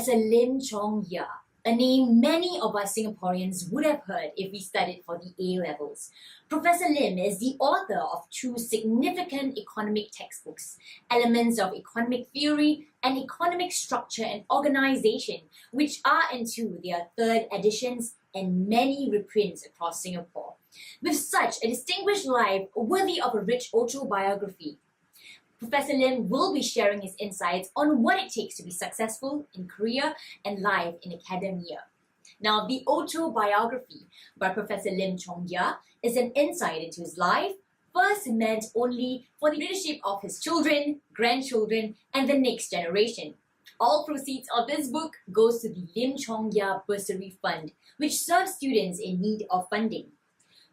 Professor Lim Chong Yah, a name many of us Singaporeans would have heard if we studied for the A-levels. Professor Lim is the author of two significant economic textbooks, Elements of Economic Theory and Economic Structure and Organization, which are into their third editions and many reprints across Singapore. With such a distinguished life worthy of a rich autobiography, Professor Lim will be sharing his insights on what it takes to be successful in career and life in academia. Now, the autobiography by Professor Lim Chong Yah is an insight into his life, first meant only for the leadership of his children, grandchildren, and the next generation. All proceeds of this book goes to the Lim Chong Yah Bursary Fund, which serves students in need of funding.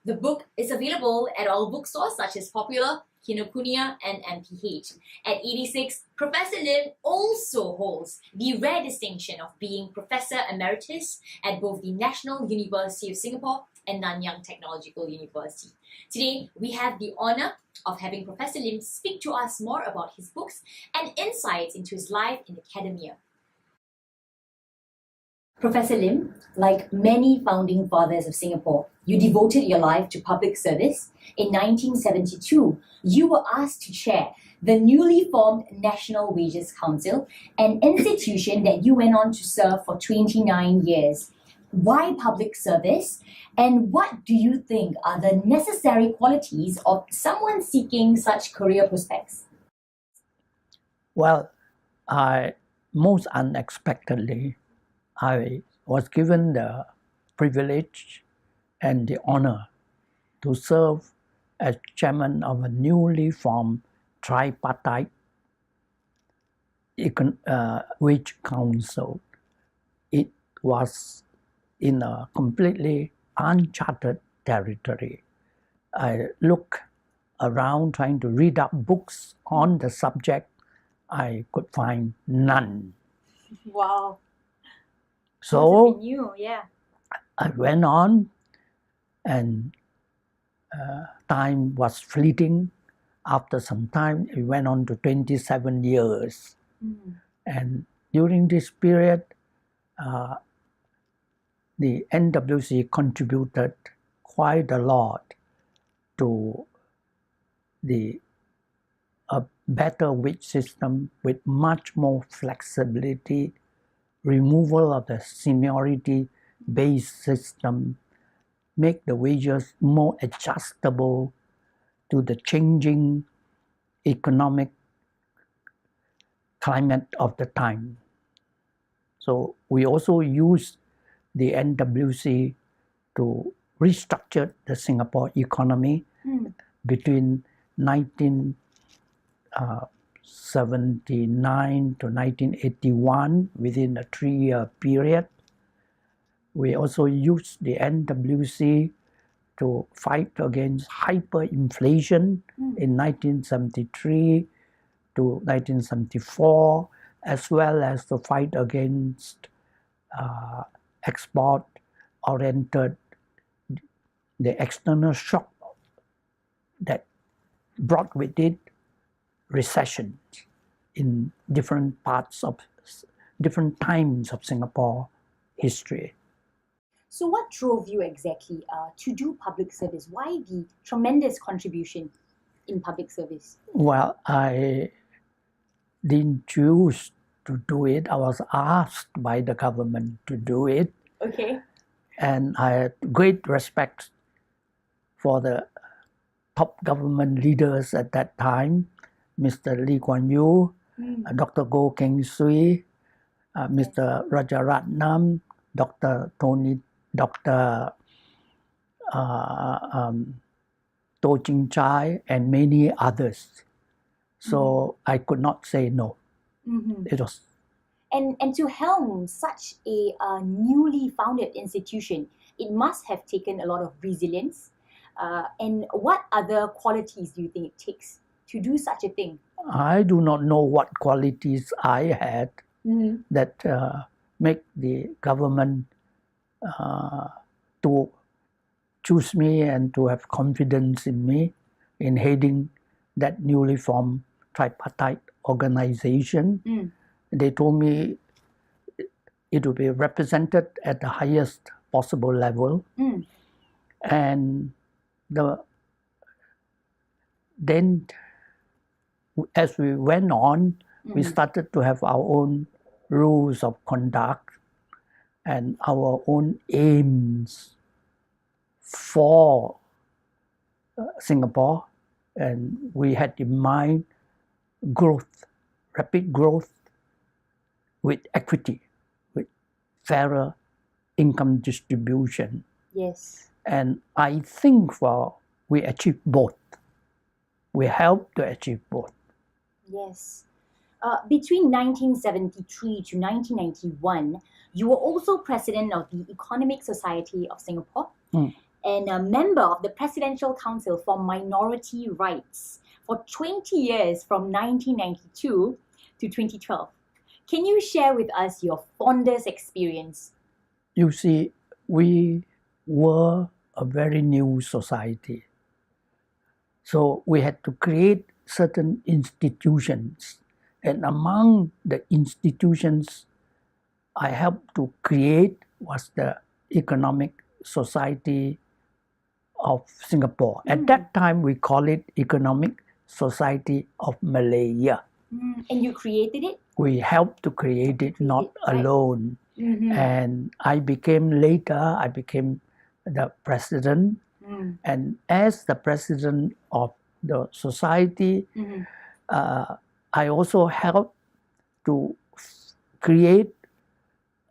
The book is available at all bookstores such as Popular, Kinokuniya, and MPH. At 86, Professor Lim also holds the rare distinction of being Professor Emeritus at both the National University of Singapore and Nanyang Technological University. Today, we have the honor of having Professor Lim speak to us more about his books and insights into his life in academia. Professor Lim, like many founding fathers of Singapore, you devoted your life to public service. In 1972, you were asked to chair the newly formed National Wages Council, an institution that you went on to serve for 29 years. Why public service? And what do you think are the necessary qualities of someone seeking such career prospects? Well, most unexpectedly, I was given the privilege and the honor to serve as chairman of a newly formed tripartite wage council. It was in a completely uncharted territory. I looked around trying to read up books on the subject. I could find none. Wow. So New, yeah. I went on, and time was fleeting. After some time, it went on to 27 years. And during this period, the NWC contributed quite a lot to a better wage system with much more flexibility, removal of the seniority-based system, make the wages more adjustable to the changing economic climate of the time. So we also used the NWC to restructure the Singapore economy between 1979 to 1981, within a 3-year period. We also used the NWC to fight against hyperinflation in 1973 to 1974, as well as to fight against export-oriented, the external shock that brought with it recessions in different parts of different times of Singapore history. So what drove you exactly to do public service? Why the tremendous contribution in public service? Well, I didn't choose to do it. I was asked by the government to do it. Okay. And I had great respect for the top government leaders at that time, Mr. Lee Kuan Yew, Dr. Goh Keng Swee, Mr. Rajaratnam, Dr. To Ching Chai, and many others. So I could not say no. It was. And to helm such a newly founded institution, it must have taken a lot of resilience. And what other qualities do you think it takes to do such a thing? I do not know what qualities I had that make the government to choose me and to have confidence in me in heading that newly formed tripartite organization. They told me it will be represented at the highest possible level. And then as we went on, we started to have our own rules of conduct and our own aims for Singapore. And we had in mind growth, rapid growth with equity, with fairer income distribution. Yes. And I think we achieved both. We helped to achieve both. Yes. Between 1973 to 1991, you were also president of the Economic Society of Singapore and a member of the Presidential Council for Minority Rights for 20 years from 1992 to 2012. Can you share with us your fondest experience? You see, we were a very new society. So we had to create certain institutions. And among the institutions I helped to create was the Economic Society of Singapore. At that time, we call it Economic Society of Malaya. And you created it? We helped to create it, not alone. And I became the president. And as the president of the society, I also helped to create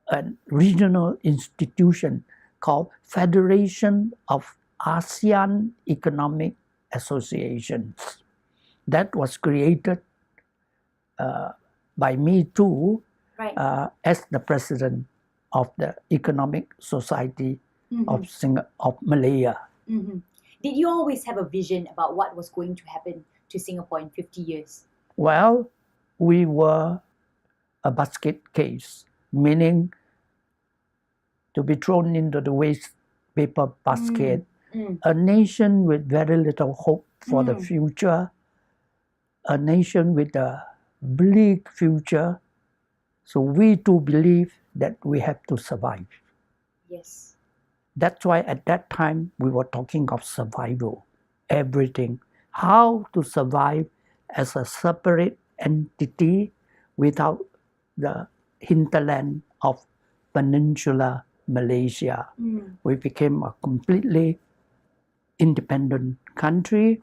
a regional institution called Federation of ASEAN Economic Associations. That was created by me too, as the president of the Economic Society of Malaya. Did you always have a vision about what was going to happen to Singapore in 50 years? Well, we were a basket case, meaning to be thrown into the waste paper basket, a nation with very little hope for the future, a nation with a bleak future. So we too believe that we have to survive. Yes. That's why at that time we were talking of survival, everything, how to survive as a separate entity without the hinterland of Peninsular Malaysia. We became a completely independent country.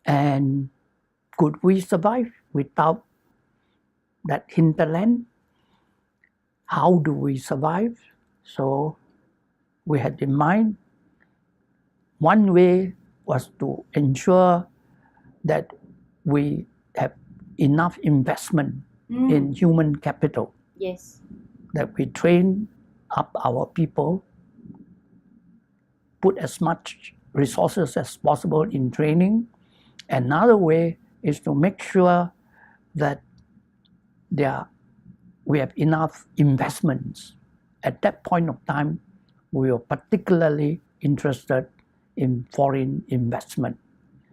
And could we survive without that hinterland? How do we survive? So we had in mind, one way was to ensure that we have enough investment in human capital. Yes. That we train up our people, put as much resources as possible in training. Another way is to make sure that we have enough investments. At that point of time, we were particularly interested in foreign investment.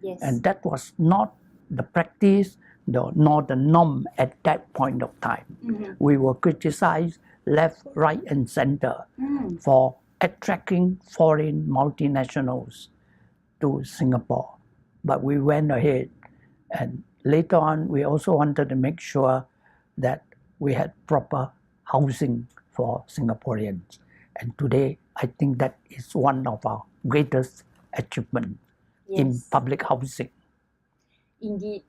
Yes. And that was not the practice nor the norm at that point of time. We were criticized left, right, and center for attracting foreign multinationals to Singapore. But we went ahead, and later on, we also wanted to make sure that we had proper housing for Singaporeans. And today, I think that is one of our greatest achievements in public housing. Indeed.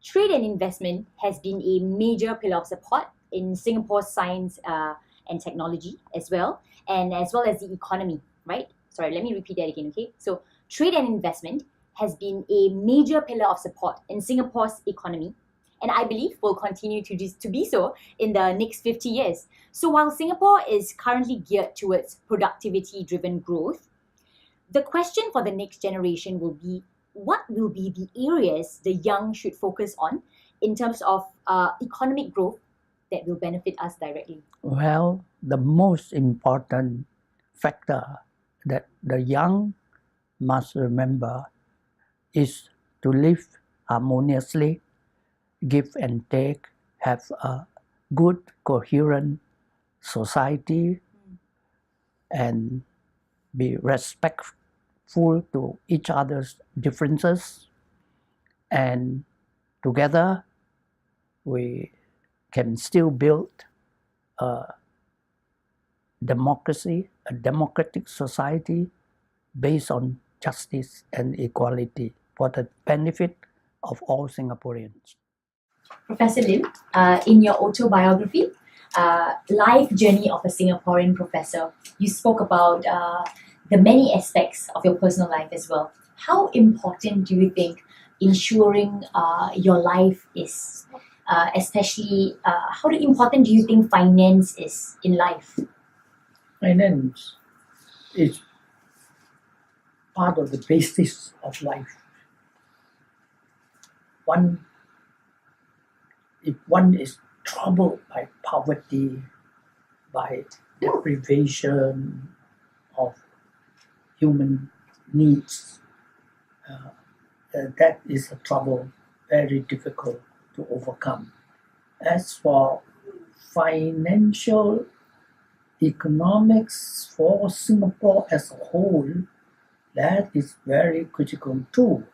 Trade and investment has been a major pillar of support in Singapore's science and technology as well as the economy, right? Sorry, let me repeat that again, okay? So trade and investment has been a major pillar of support in Singapore's economy, and I believe will continue to be so in the next 50 years. So while Singapore is currently geared towards productivity-driven growth, the question for the next generation will be, what will be the areas the young should focus on in terms of economic growth that will benefit us directly? Well, the most important factor that the young must remember is to live harmoniously, give and take, have a good, coherent society and be respectful to each other's differences, and together we can still build a democracy, a democratic society based on justice and equality for the benefit of all Singaporeans. Professor Lim, in your autobiography, Life Journey of a Singaporean Professor, you spoke about the many aspects of your personal life as well. How important do you think ensuring your life is? Especially, how important do you think finance is in life? Finance is part of the basis of life. If one is troubled by poverty, by deprivation of human needs, that is a trouble very difficult to overcome. As for financial economics for Singapore as a whole, that is very critical too,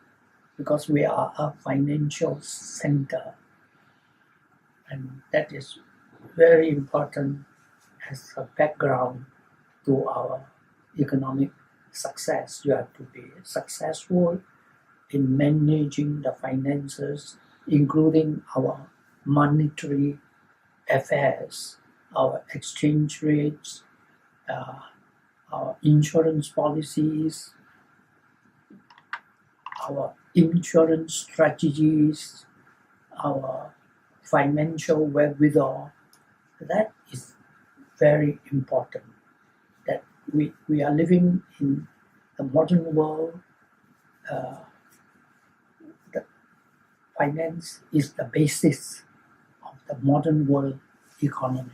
because we are a financial center, and that is very important as a background to our economic success. You have to be successful in managing the finances, including our monetary affairs, our exchange rates, our insurance policies, our insurance strategies, our financial wherewithal. That is very important. That we are living in a modern world. The finance is the basis of the modern world economy.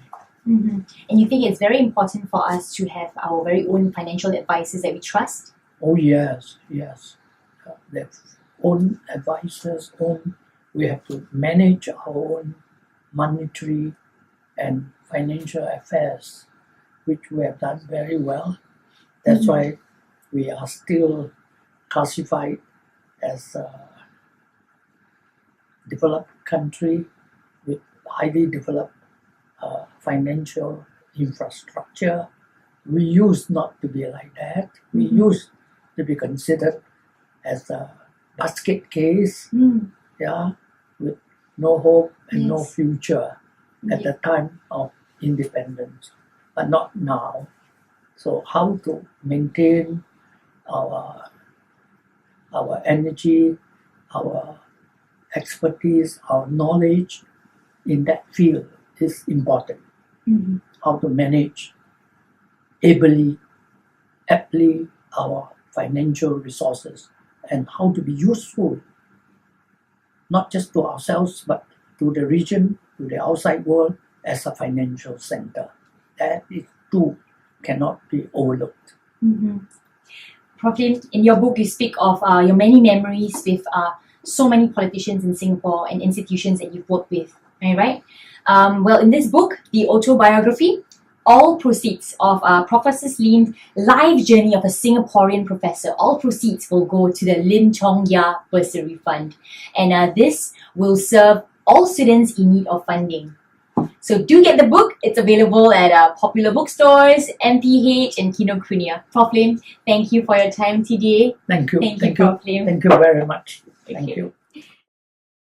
Mm-hmm. And you think it's very important for us to have our very own financial advisors that we trust? Oh yes. Their own advisors, we have to manage our own monetary and financial affairs, which we have done very well. That's why we are still classified as a developed country with highly developed financial infrastructure. We used not to be like that. We used to be considered as a basket case, with no hope and no future at the time of independence, but not now. So how to maintain our energy, our expertise, our knowledge in that field is important. How to manage aptly our financial resources, and how to be useful not just to ourselves but to the region, to the outside world as a financial center. That is too cannot be overlooked. Prof. Lim, in your book you speak of your many memories with so many politicians in Singapore and institutions that you've worked with. Am I right? Well, in this book, the autobiography, all proceeds of Professor Lim's life journey of a Singaporean professor, all proceeds will go to the Lim Chong Yah Bursary Fund. And this will serve all students in need of funding. So do get the book. It's available at popular bookstores, MPH and Kinokuniya. Prof. Lim, thank you for your time today. Thank you. Thank you, Prof. Lim. Thank you very much. Thank you.